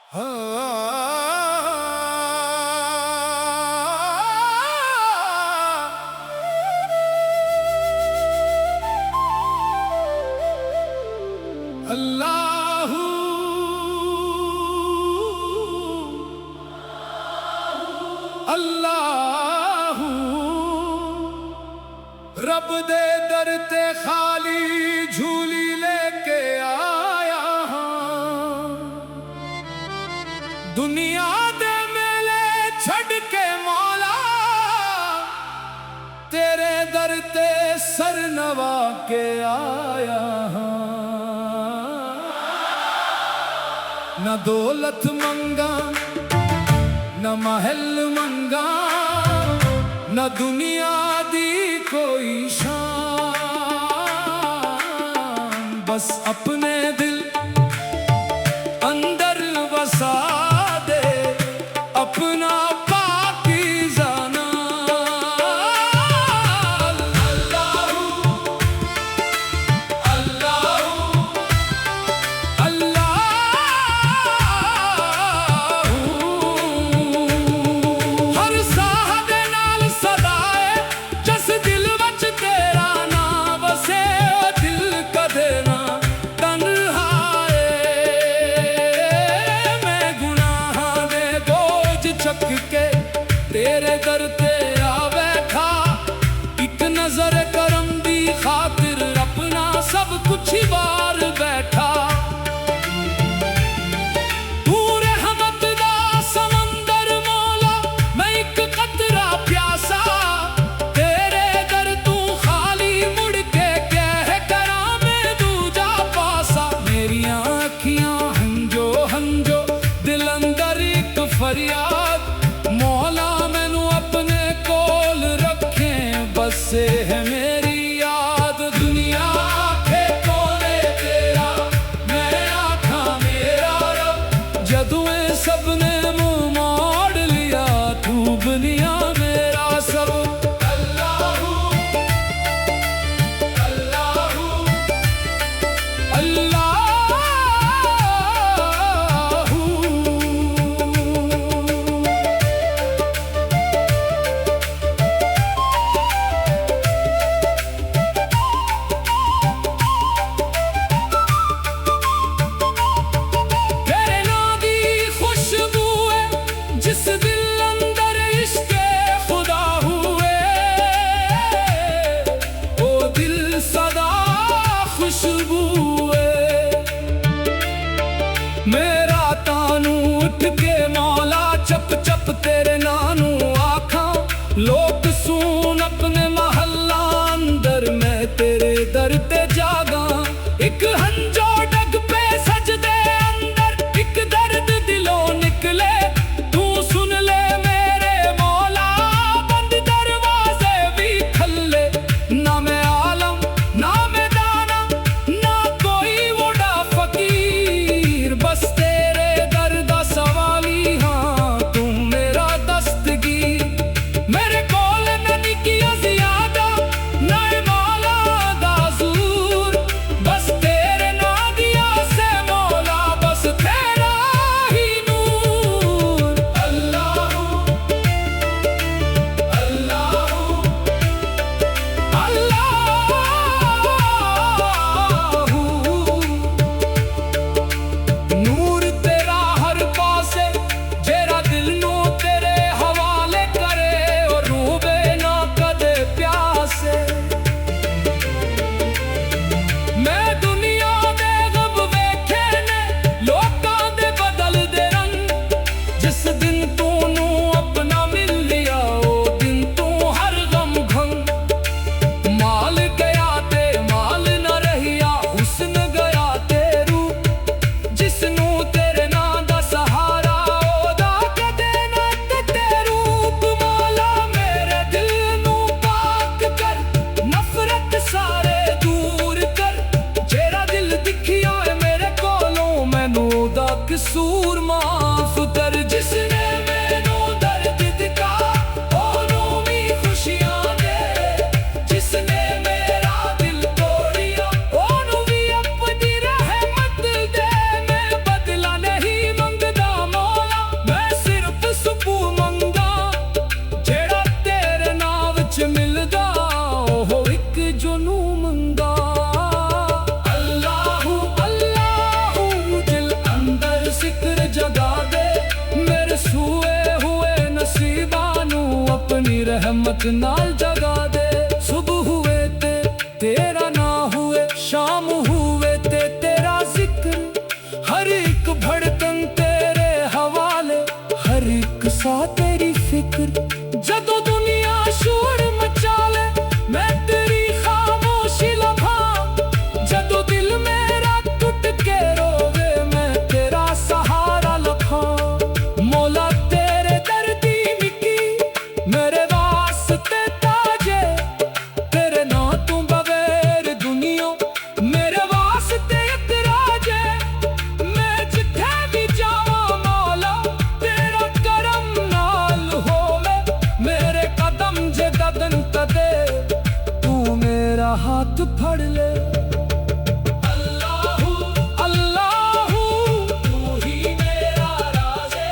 अल्लाहू अल्लाहू रब दे दर ते खाली झूली लेके आया हां। दुनिया दे मेले छड़ के मौला तेरे दर ते सर नवा के आया हां। न दौलत मंगा न महल मंगा न दुनिया दी कोई शान, बस अपने दिल अंदर बसा दे अपना पाकीज़ा नाम। अल्लाहू अल्लाहू अल्लाहू हर साह दे नाल सदाए जिस दिल विच तेरा नाम बसे दिल कदे ना तन्हाए। मैं गुनाहां दे बोझ चक के तेरे दर ते आ बैठा, एक नजर करम दी खातिर अपना सब कुछ ही बार बैठा। तू रहमत दा समंदर मौला मैं एक कतरा प्यासा, तेरे दर तू खाली मुड़ के कह करा मैं दूजा पासा। मेरियां अखियां हंजो हंजो दिल अंदर एक फरियाद, मौला मैनू अपने कोल रखे बसे है मेरी याद। दुनिया आखे कोने तेरा मैं आखा मेरा रब, जदों ए सब ने मुंह मोड़ लिया तू बनिया मेरा सब। अल्लाहू अल्लाहू अल्लाहू तेरे नां दी खुशबू है जिस दिल अंदर इश्क़े खुदा हुए, ओ दिल सदा खुशबू है। मेरा तानू उठ के मौला चप चप तेरे नानू आखा, लोग सुन अपने महल्ला अंदर मैं तेरे दर ते जागा। एक हंजो डग पे सजदे अंदर एक दर्द दिलों निकले, तू सुन ले मेरे मौला बंद दरवाजे भी खल्ले। ना मैं आलम ना मैं दाना ना कोई बड़ा फकीर, बस तेरे दर दा सवाली हाँ तू मेरा दस्तगीर। मेरे कोल नहीं किया ज़ियादा ना ए मौला दा ज़ूर, बस तेरे ना दिया से मौला बस तेरा ही नूर। अल्लाहू अल्लाहू अल्लाहू नूर तेरा हर पासे जेरा दिल नू तेरे हवाले करे, और रूबे ना कदे प्यासे। मैं दुनिया दे गब वेखे ने लोकां दे बदल दे रंग, जिस दिन तूनू अपना मिल लिया ओ दिन तू हर गम भंग। माल गया ते माल न रहिया हुस्न गया ते रूप, जिसनू तेरे नां दा सहारा ओदा कदे ना ते रूप। मौला मेरे दिल नू पाक कर नफरत सारे दूर कर, जेरा दिल दिखिया है मेरे कोलों मैनू दा कसूर माफ कर। जिसने मैनू दर्द दिता ओनू भी खुशियां दे, जिसने मेरा दिल तोड़िया ओनू भी अपनी रहमत दे। मैं बदला नहीं मंगदा रहमत नाल जगा दे। सुबह हुए ते तेरा ना हुए, शाम हुए ते तेरा जिक्र, हर एक धड़कन तेरे हवाले, हर एक सा तेरी फिक्र। जदों दुनिया शोर मचा ले मैं तेरी खामोशी लभा, जदों दिल मेरा टूट के रोवे मैं तेरा सहारा लखा। मौला तेरे दर्दी मिकी मेरे वास्ते ताजे, तेरे ना तू बगैर दुनिया मेरे वास्ते इतराजे। मैं जिथे भी जावा मौला तेरा करम नाल होवे, मेरे कदम जे ददन कदे तू मेरा हाथ फड़ ले। अल्लाहू अल्लाहू तू ही मेरा राज़े,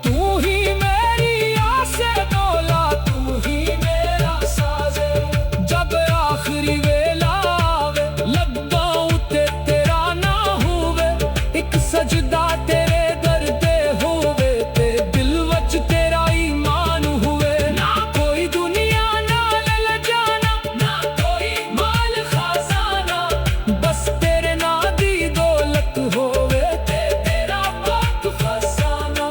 तू ही मेरी आसे मौला, तू ही मेरा साज़े। जब आखिरी वेला आवे लग्गा उते तेरा ना होवे, एक सजदा तेरे दर दे होवे ते दिल वच तेरा ईमान हुए। ना कोई दुनिया नाल ले जाना, ना कोई माल खजाना, बस तेरे ना दी दौलत होवे ते तेरा पाक फसाना।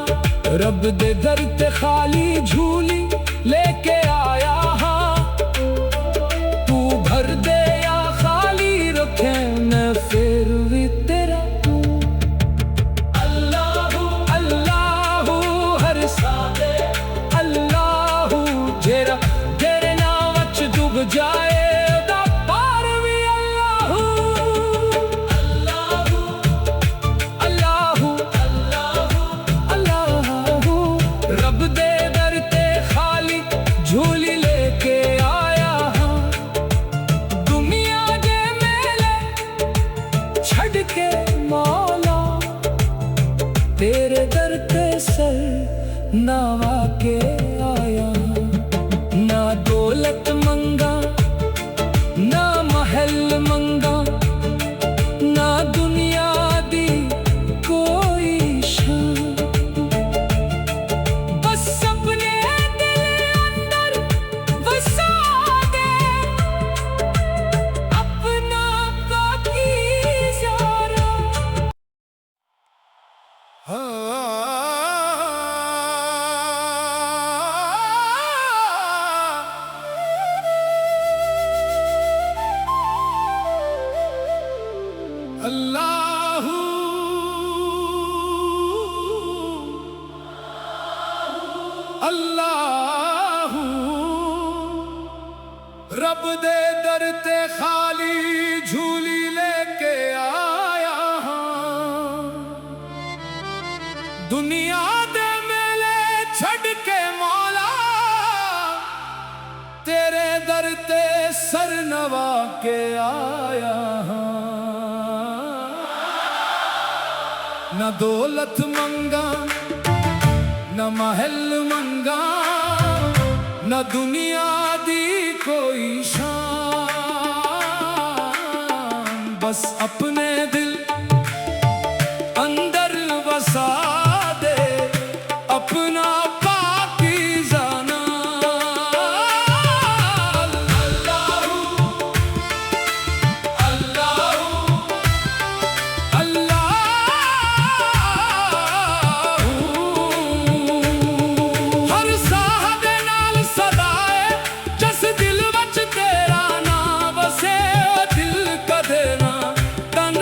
रब दे दर ते खाली झूली लेके आया हाँ, तू भर दे या खाली रखे मैं फिर भी तेरा तू। अल्लाहू अल्लाहू हर सादे, अल्लाहू जेरा तेरे नाम वच डूब जाए दा पार भी। अल्लाहू अल्लाहू अल्लाहू अल्लाहू अल्लाहू, रब दे दर ते खाली झूली लेके आया हाँ। दुनिया दे मेले छड़ के मौला तेरे दर ते सर नवा के आया हाँ। ना दौलत मंगा ना महल मंगा, ना दुनिया दी कोई शान, बस अपने दिल अंदर वसा दे अपना पाकीज़ा। अल्लाहू अल्लाहू रब दे दर ते खाली झूली लेके आया हाँ। दुनिया दे मेले छड़ के मौला तेरे दर ते सर नवा के आया हाँ। न दौलत मंगा न महल मंगा, न दुनिया दी कोई शान, बस अपने दिल अंदर वसा दे अपना पाकीज़ा नाम। अल्लाहू अल्लाहू अल्लाहू, हर साह दे नाल सदाए जिस दिल वच तेरा नाम वसे, दिल कदे ना तन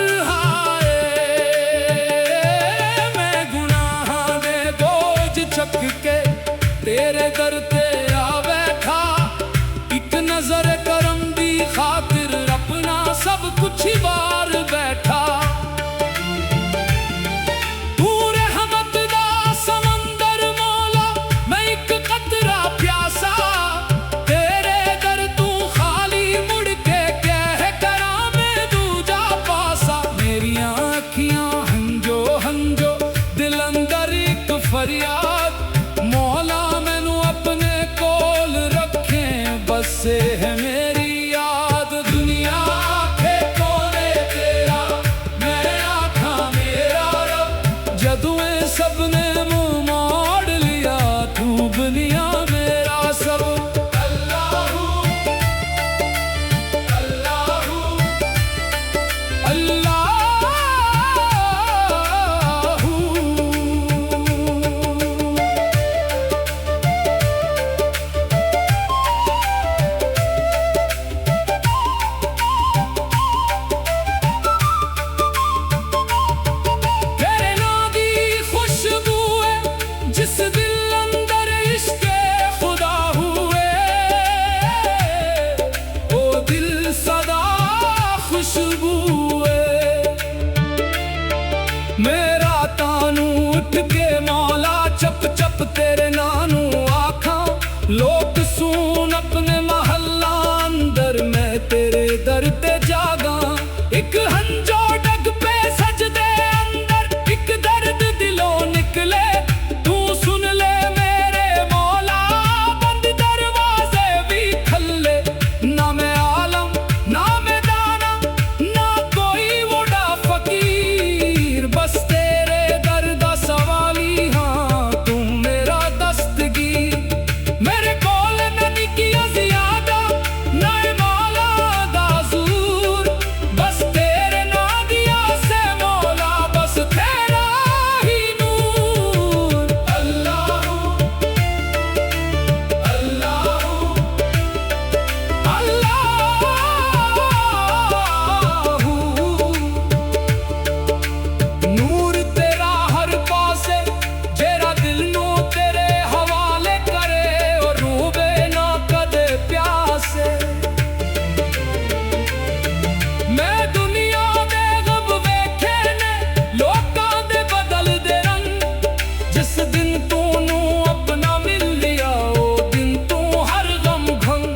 चप तेरे नानू आखा लोग सून अपने महल्ला अंदर मैं तेरे दर ते जागा एक हंजो डग पे सजदे अंदर एक दर्द दिलों निकले तू सुन ले मेरे मौला बंद दरवाजे भी खल्ले ना मैं आलम ना मैं दाना ना कोई वोड़ा फकीर बस तेरे दर्द सवाली हाँ तू मेरा दस्तगीर मेरे कोल ननी किया ज्यादा ना मौला दाजूर बस तेरे ना दिया से मौला बस तेरा ही नूर अल्लाह अल्लाह नूर तेरा हर पासे जेरा दिल नू तेरे हवाले करे और रूबे ना कदे प्यासे मैं दुनिया दे गम वेखे ने लोकां दे बदल दे रंग जिस दिन तू नू अपना मिल लिया ओ दिन तू हर गम घंग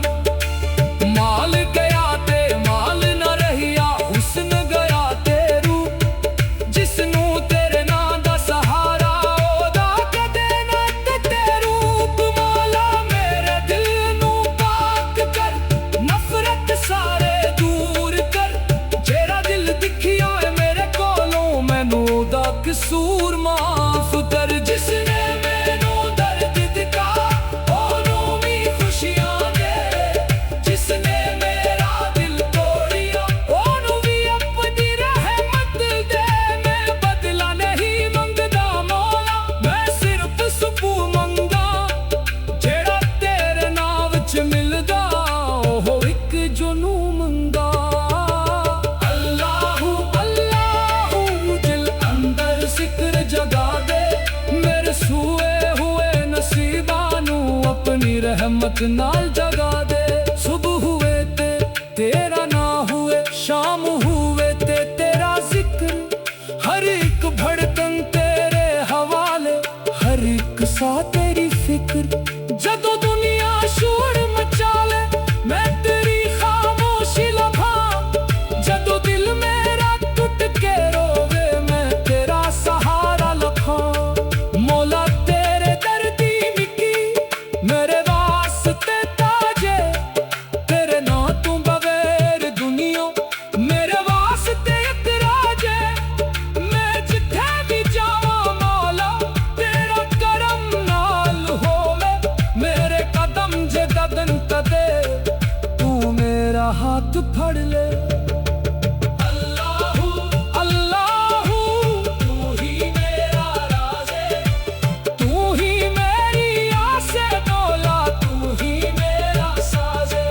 माल गया ते माल न रहिया हुस्न गया ते रूप जिसनू तेरे नां दा सहारा ओदा कदे ना ते रूप मौला मेरे दिल नू पाक कर नफरत सारे दूर कर जेरा दिल दिखिया है मेरे कोलों मैनू दा कसूर माफ कर जिसने मैनू दर्द दिता ओनू भी खुशियां दे जिसने मेरा दिल तोड़िया ओनू भी अपनी रहमत दे मैं बदला नहीं मंगदा मौला मैं सिर्फ सुकू मंगा जेड़ा तेरे नाम विच मिलदा ओहो इक जुनू मंगा अल्लाहू अल्लाहू दिल अंदर जिक्र जगा दे मेरे सूए हुए नसीबानू अपनी रहमत नाल जगा दे सुबह हुए ते तेरा ना हुए शाम हुए ते तेरा जिक्र हर एक भड़कन तेरे हवाले हर एक सा तेरी फिक्र जदों दुनिया शोर मचाले मैं तेरी खामोशी लभा जदों दिल मेरा टूट के रोवे मैं तेरा सहारा लखा मौला तेरे दर्दी मिकी मेरे वास्ते ताजे तेरे ना तू बगैर दुनिया मेरे वास्ते इतराजे मैं जिथे भी जावा मौला तेरा करम नाल होवे मेरे कदम जे ददन कदे तू मेरा हाथ फड़ ले अल्लाहू अल्लाहू तू ही मेरा राज़े तू ही मेरी आसे मौला तू ही मेरा साज़े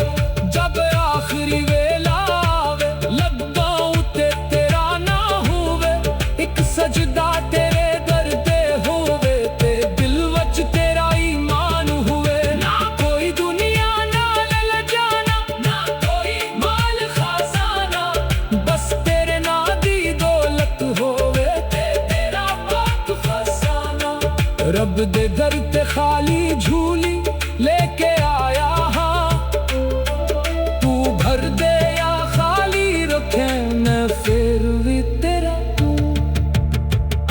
जब आखिरी वेला आवे लग्गा उते तेरा ना होवे एक सजदा तेरे दर ते होवे ते दिल वच तेरा ईमान हुए ना कोई दुनिया नाल ले जाना ना कोई माल खजाना बस तेरे ना दी दौलत होवे ते तेरा पाक फसाना रब दे दर ते खाली झूली लेके आया हाँ तू भर दे या खाली रखे मैं फिर भी तेरा तू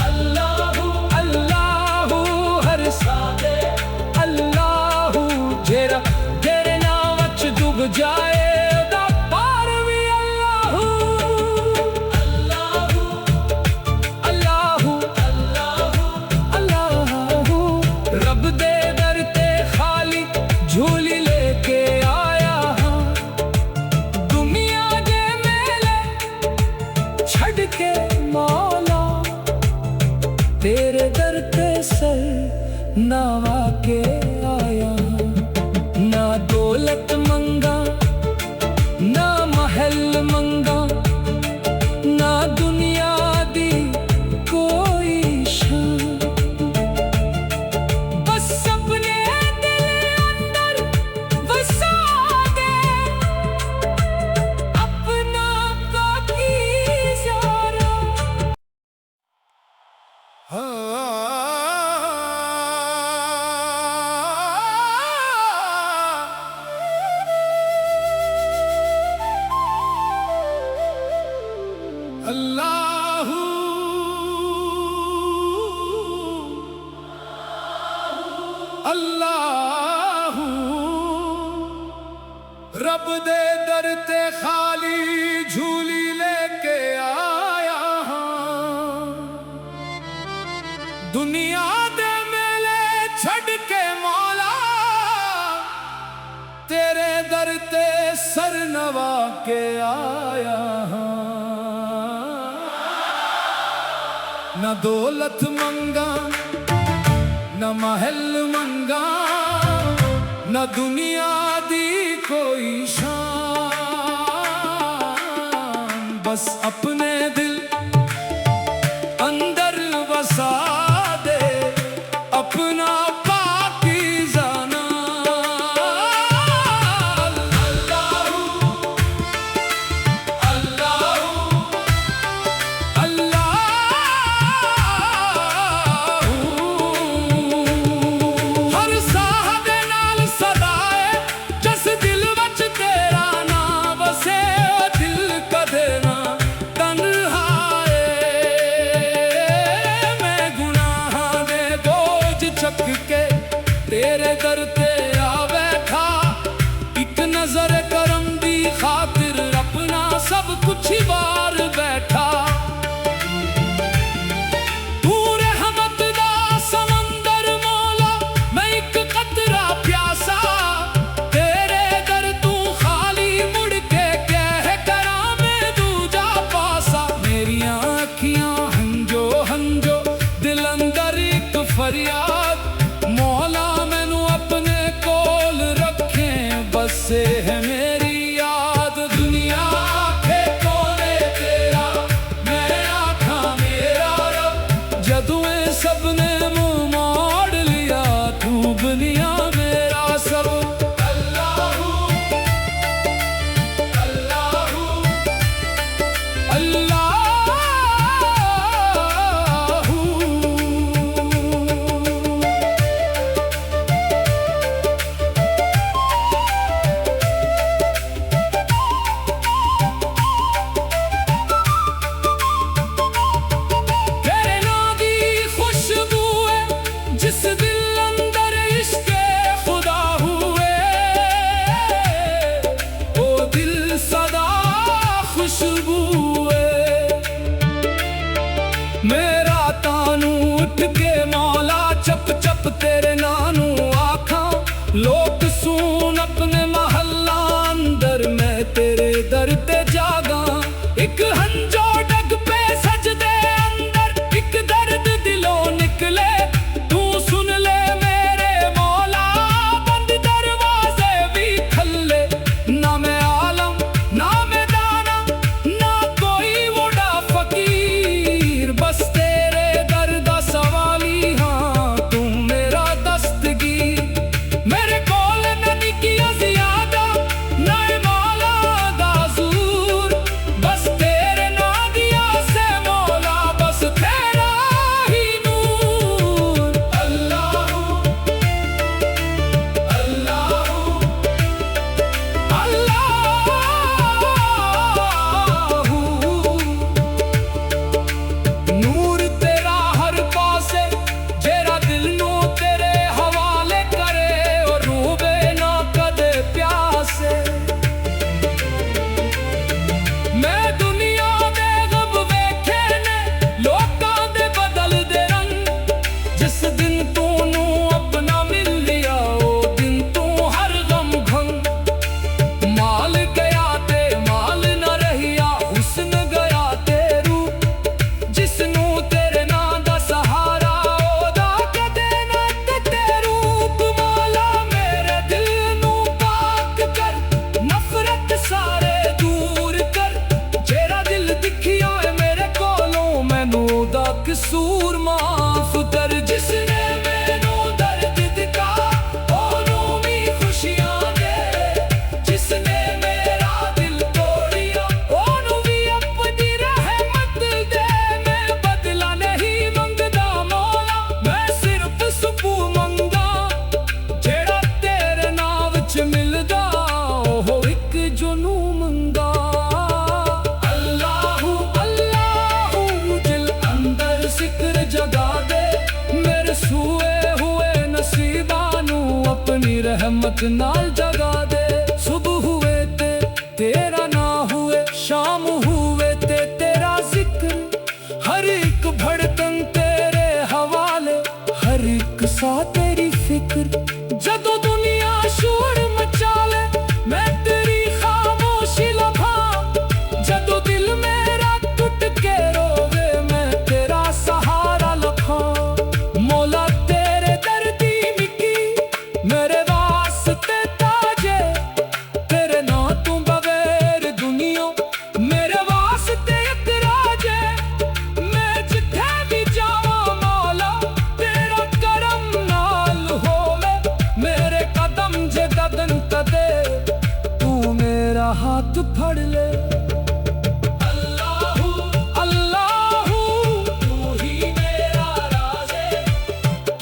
अल्लाहू अल्लाहू हर सादे अल्लाहू जेरा तेरे नाम वच डूब जाए दा पार भी अल्लाहू अल्लाहू अल्लाहू अल्लाहू अल्लाहू रब दे दर ते खाली झूली लेके आया हाँ दुनिया दे मेले छड़ के मौला तेरे दर ते सर नवा के आया ना दौलत मंगा ना महल मंगा ना दुनिया दी कोई शान बस अपने दिल अंदर बसा दे अपना बाकी सारा अल्लाहू रब दे दर ते खाली झूली लेके आया हां, दुनिया दे मेले छड़ के मौला तेरे दर ते सर नवा के आया हां। न दौलत मंगा न महल मंगा न दुनिया दी कोई शान, बस अपने दिल अंदर बसा दे अपना पाकीज़ा नाम। अल्लाहू अल्लाहू अल्लाहू हर साह दे नाल सदाए जस दिल वच तेरा नाम बसे, दिल कदे ना तन्हाए। मैं गुनाहां दे बोझ चक के तेरे दर ते आ बैठा, एक नजर करम दी खातिर अपना सब कुछ ही बार बैठा। तू रहमत दा समंदर मौला मैं एक कतरा प्यासा, तेरे दर तू खाली मुड़ के कह करा मैं दूजा पासा। मेरियां अखियां हंजो हंजो दिल अंदर एक फरियाद, मौला मैनू अपने कोल रखे बसे है मेरी याद। दुनिया आखे कोने तेरा मैं आखा मेरा रब, जदों सब ने मुंह मोड़ लिया तू बनिया मेरा सब। अल्लाहू अल्लाहू अल्लाहू तेरे नां दी खुशबू है जिस दिल अंदर इश्क़े खुदा हुए, ओ दिल सदा खुशबू है। मेरा तानू उठ के मौला चप चप तेरे नानू आखा, लोग सुन अपने महल्ला अंदर मैं तेरे दर ते जागा। एक हंजो डग पे सजदे अंदर एक दर्द दिलों निकले, तू सुन ले मेरे मौला बंद दरवाजे भी खल्ले। ना मैं आलम ना मैं दाना ना कोई बड़ा फकीर, बस तेरे दर दा सवाली हां तू मेरा दस्तगीर। मेरे कोल न निकिया ज़ियादा ना ए मौला दा ज़ूर, बस तेरे नां दिया से मौला बस तेरा ही नूर। अल्लाहू अल्लाहू अल्लाहू नूर तेरा हर पासे जेरा दिल नू तेरे हवाले करे, और रूबे ना कदे प्यासे। मैं दुनिया दे गम वेखे ने लोकां दे बदल दे रंग, जिस दिन तू नू अपना मिल लिया ओ दिन तू हर गम भंग। माल गया ते माल न रहिया हुस्न गया ते रूप, जिसनू तेरे नां दा सहारा ओदा कदे ना ते रूप। मौला मेरे दिल नू पाक कर नफरत सारे दूर कर, जेरा दिल दिखिया है मेरे कोलों मैनू दा कसूर माफ कर। जिसने मैनू दर्द दिता ओनू भी खुशियां दे, जिसने मेरा दिल तोड़िया ओनू भी अपनी रहमत दे। मैं बदला नहीं मंगदा मौला मैं सिर्फ सुकू मंगा, जेड़ा तेरे नां विच मिलदा ओह इक जुनू मंगा। अल्लाहू अल्लाहू दिल अंदर जिक्र जगा दे रहमत नाल जगा दे। सुबह हुए ते तेरा ना हुए, शाम हुए ते तेरा जिक्र, हर एक धड़कन तेरे हवाले, हर एक सा तेरी फिक्र। जदों दुनिया शोर मचा ले मैं तेरी खामोशी लभा, जदों दिल मेरा टूट के रोवे मैं तेरा सहारा लखा। मौला तेरे दर्दी मिकी मेरे वास्ते ताजे, तेरे ना तू बगैर दुनिया मेरे वास्ते इतराजे। मैं जिथे भी जावां मौला तेरा करम नाल होवे, मेरे कदम जे ददन कदे तू मेरा हाथ फड़ ले। अल्लाहू अल्लाहू तू ही मेरा राज़े,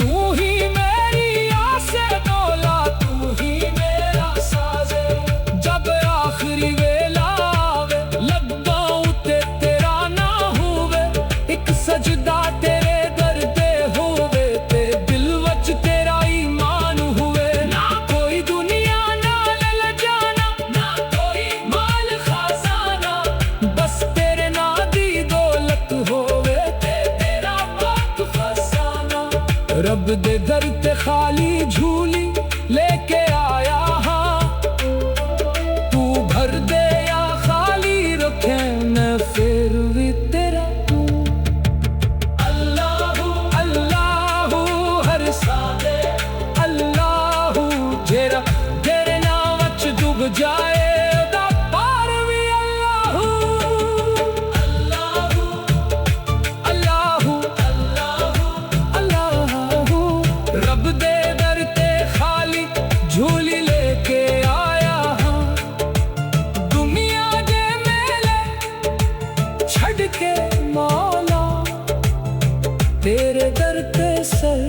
तू ही मेरी आसे मौला, तू ही मेरा साज़े। जब आखिरी वेला आवे लब्बां उते तेरा ना होवे, एक सजदा तेरे दर ते होवे ते दिल वच तेरा ईमान हुए। ना कोई दुनिया नाल ले जाना, ना कोई माल खजाना, बस तेरे ना दी दौलत होवे ते तेरा पाक फसाना। रब दे दर ते खाली झूली लेके आया हाँ, तू भर दे या खाली रखे मैं फिर भी तेरा तू। अल्लाहू अल्लाहू हर सादे, अल्लाहू जेरा तेरे नाम वच डूब जाए दा पार भी। अल्लाहू अल्लाहू अल्लाहू अल्लाहू अल्लाहू, रब दे दर ते खाली झूली लेके आया हाँ, दुनिया दे मेले छड़ के मौला तेरे दर ते सर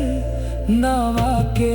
नवा के।